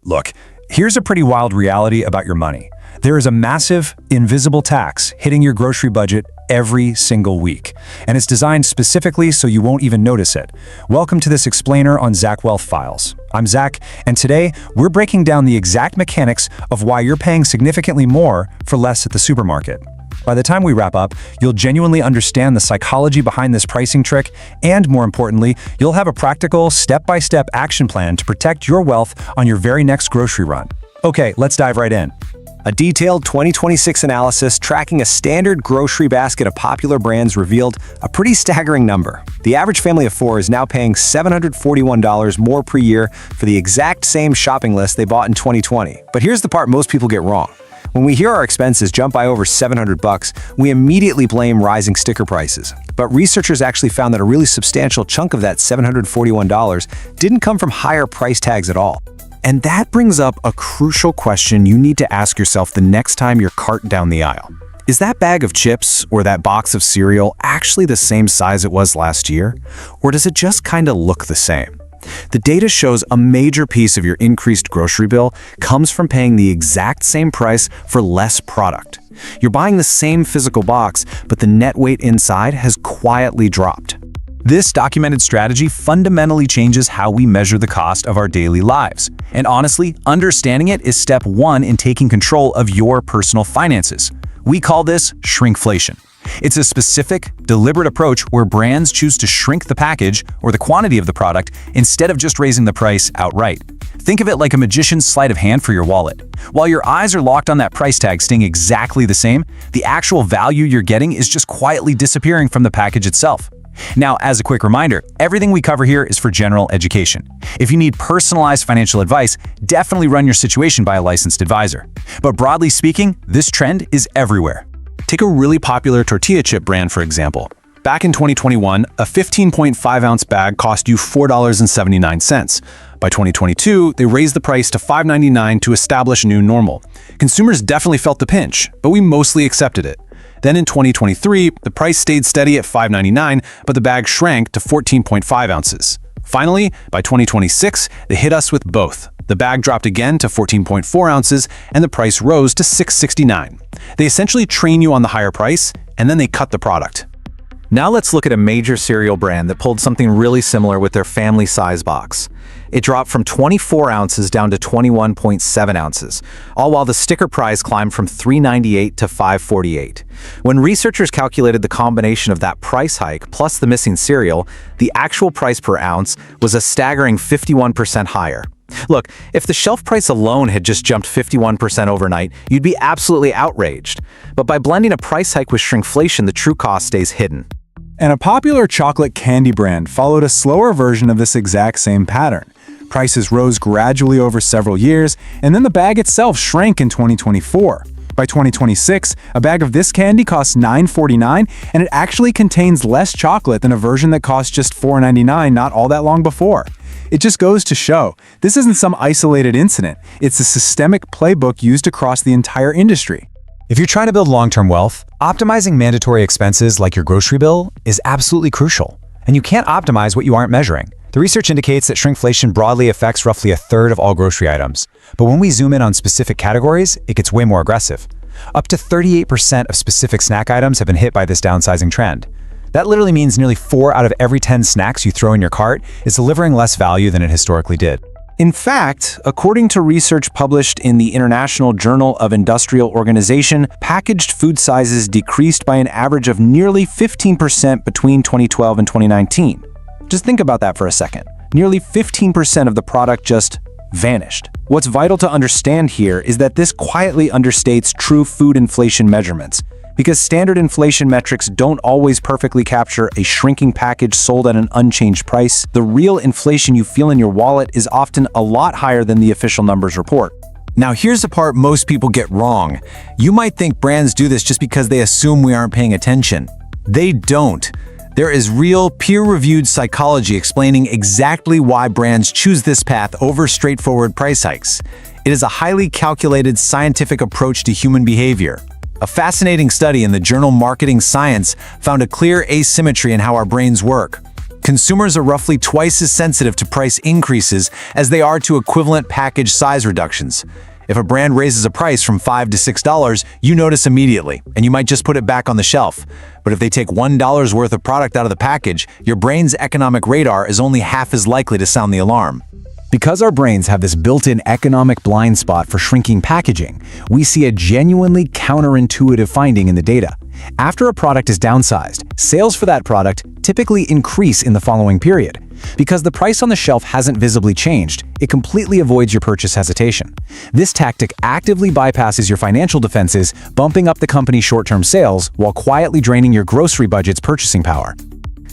Look, here's a pretty wild reality about your money. There is a massive, invisible tax hitting your grocery budget every single week, and it's designed specifically so you won't even notice it. Welcome to this explainer on Zak Wealth Files. I'm Zak, and today we're breaking down the exact mechanics of why you're paying significantly more for less at the supermarket. By the time we wrap up, you'll genuinely understand the psychology behind this pricing trick, and more importantly, you'll have a practical, step-by-step action plan to protect your wealth on your very next grocery run. Okay, let's dive right in. A detailed 2026 analysis tracking a standard grocery basket of popular brands revealed a pretty staggering number. The average family of four is now paying $741 more per year for the exact same shopping list they bought in 2020. But here's the part most people get wrong. When we hear our expenses jump by over $700, we immediately blame rising sticker prices. But researchers actually found that a really substantial chunk of that $741 didn't come from higher price tags at all. And that brings up a crucial question you need to ask yourself the next time you're carting down the aisle. Is that bag of chips or that box of cereal actually the same size it was last year? Or does it just kind of look the same? The data shows a major piece of your increased grocery bill comes from paying the exact same price for less product. You're buying the same physical box, but the net weight inside has quietly dropped. This documented strategy fundamentally changes how we measure the cost of our daily lives. And honestly, understanding it is step one in taking control of your personal finances. We call this shrinkflation. It's a specific, deliberate approach where brands choose to shrink the package or the quantity of the product instead of just raising the price outright. Think of it like a magician's sleight of hand for your wallet. While your eyes are locked on that price tag staying exactly the same, the actual value you're getting is just quietly disappearing from the package itself. Now, as a quick reminder, everything we cover here is for general education. If you need personalized financial advice, definitely run your situation by a licensed advisor. But broadly speaking, this trend is everywhere. Take a really popular tortilla chip brand, for example. Back in 2021, a 15.5-ounce bag cost you $4.79. By 2022, they raised the price to $5.99 to establish a new normal. Consumers definitely felt the pinch, but we mostly accepted it. Then in 2023, the price stayed steady at $5.99, but the bag shrank to 14.5 ounces. Finally, by 2026, they hit us with both. The bag dropped again to 14.4 ounces, and the price rose to $6.69. They essentially train you on the higher price, and then they cut the product. Now let's look at a major cereal brand that pulled something really similar with their family size box. It dropped from 24 ounces down to 21.7 ounces, all while the sticker price climbed from $3.98 to $5.48. When researchers calculated the combination of that price hike plus the missing cereal, the actual price per ounce was a staggering 51% higher. Look, if the shelf price alone had just jumped 51% overnight, you'd be absolutely outraged. But by blending a price hike with shrinkflation, the true cost stays hidden. And a popular chocolate candy brand followed a slower version of this exact same pattern. Prices rose gradually over several years, and then the bag itself shrank in 2024. By 2026, a bag of this candy costs $9.49, and it actually contains less chocolate than a version that cost just $4.99 not all that long before. It just goes to show, this isn't some isolated incident. It's a systemic playbook used across the entire industry. If you're trying to build long-term wealth, optimizing mandatory expenses like your grocery bill is absolutely crucial. And you can't optimize what you aren't measuring. The research indicates that shrinkflation broadly affects roughly a third of all grocery items. But when we zoom in on specific categories, it gets way more aggressive. Up to 38% of specific snack items have been hit by this downsizing trend. That literally means nearly 4 out of every 10 snacks you throw in your cart is delivering less value than it historically did. In fact, according to research published in the International Journal of Industrial Organization, packaged food sizes decreased by an average of nearly 15% between 2012 and 2019. Just think about that for a second. Nearly 15% of the product just vanished. What's vital to understand here is that this quietly understates true food inflation measurements. Because standard inflation metrics don't always perfectly capture a shrinking package sold at an unchanged price, the real inflation you feel in your wallet is often a lot higher than the official numbers report. Now here's the part most people get wrong. You might think brands do this just because they assume we aren't paying attention. They don't. There is real, peer-reviewed psychology explaining exactly why brands choose this path over straightforward price hikes. It is a highly calculated scientific approach to human behavior. A fascinating study in the journal Marketing Science found a clear asymmetry in how our brains work. Consumers are roughly twice as sensitive to price increases as they are to equivalent package size reductions. If a brand raises a price from $5 to $6, you notice immediately, and you might just put it back on the shelf. But if they take $1 worth of product out of the package, your brain's economic radar is only half as likely to sound the alarm. Because our brains have this built-in economic blind spot for shrinking packaging, we see a genuinely counterintuitive finding in the data. After a product is downsized, sales for that product typically increase in the following period. Because the price on the shelf hasn't visibly changed, it completely avoids your purchase hesitation. This tactic actively bypasses your financial defenses, bumping up the company's short-term sales while quietly draining your grocery budget's purchasing power.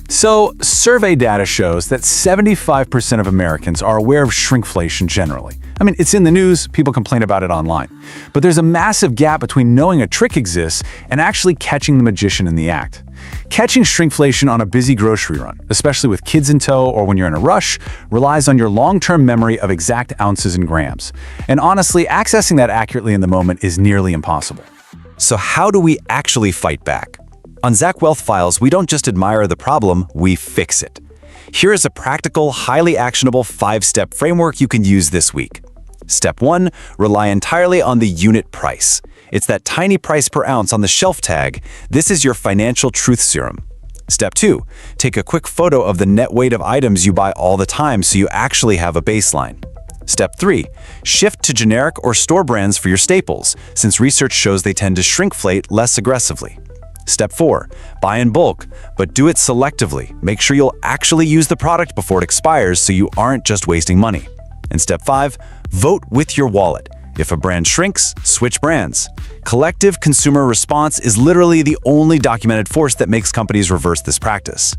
So, survey data shows that 75% of Americans are aware of shrinkflation generally. I mean, it's in the news, people complain about it online. But there's a massive gap between knowing a trick exists and actually catching the magician in the act. Catching shrinkflation on a busy grocery run, especially with kids in tow or when you're in a rush, relies on your long-term memory of exact ounces and grams. And honestly, accessing that accurately in the moment is nearly impossible. So how do we actually fight back? On Zak Wealth Files, we don't just admire the problem, we fix it. Here is a practical, highly actionable 5-step framework you can use this week. Step 1, rely entirely on the unit price. It's that tiny price per ounce on the shelf tag. This is your financial truth serum. Step 2, take a quick photo of the net weight of items you buy all the time so you actually have a baseline. Step 3, shift to generic or store brands for your staples, since research shows they tend to shrinkflate less aggressively. Step 4, buy in bulk, but do it selectively. Make sure you'll actually use the product before it expires so you aren't just wasting money. And Step 5, vote with your wallet. If a brand shrinks, switch brands. Collective consumer response is literally the only documented force that makes companies reverse this practice.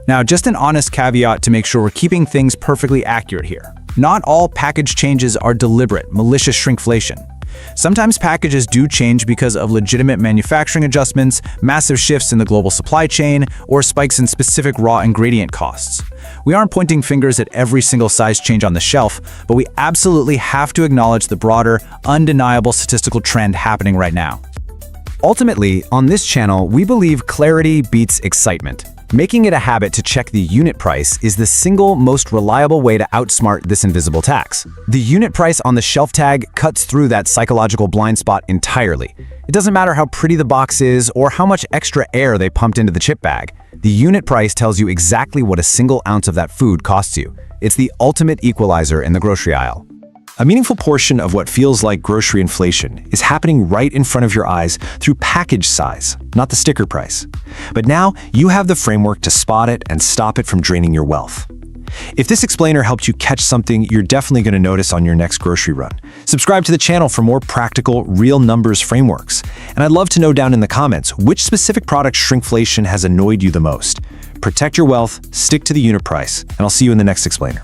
Now, just an honest caveat to make sure we're keeping things perfectly accurate here. Not all package changes are deliberate, malicious shrinkflation. Sometimes packages do change because of legitimate manufacturing adjustments, massive shifts in the global supply chain, or spikes in specific raw ingredient costs. We aren't pointing fingers at every single size change on the shelf, but we absolutely have to acknowledge the broader, undeniable statistical trend happening right now. Ultimately, on this channel, we believe clarity beats excitement. Making it a habit to check the unit price is the single most reliable way to outsmart this invisible tax. The unit price on the shelf tag cuts through that psychological blind spot entirely. It doesn't matter how pretty the box is or how much extra air they pumped into the chip bag. The unit price tells you exactly what a single ounce of that food costs you. It's the ultimate equalizer in the grocery aisle. A meaningful portion of what feels like grocery inflation is happening right in front of your eyes through package size, not the sticker price. But now you have the framework to spot it and stop it from draining your wealth. If this explainer helped you catch something you're definitely going to notice on your next grocery run, subscribe to the channel for more practical, real numbers frameworks. And I'd love to know down in the comments which specific product shrinkflation has annoyed you the most. Protect your wealth, stick to the unit price, and I'll see you in the next explainer.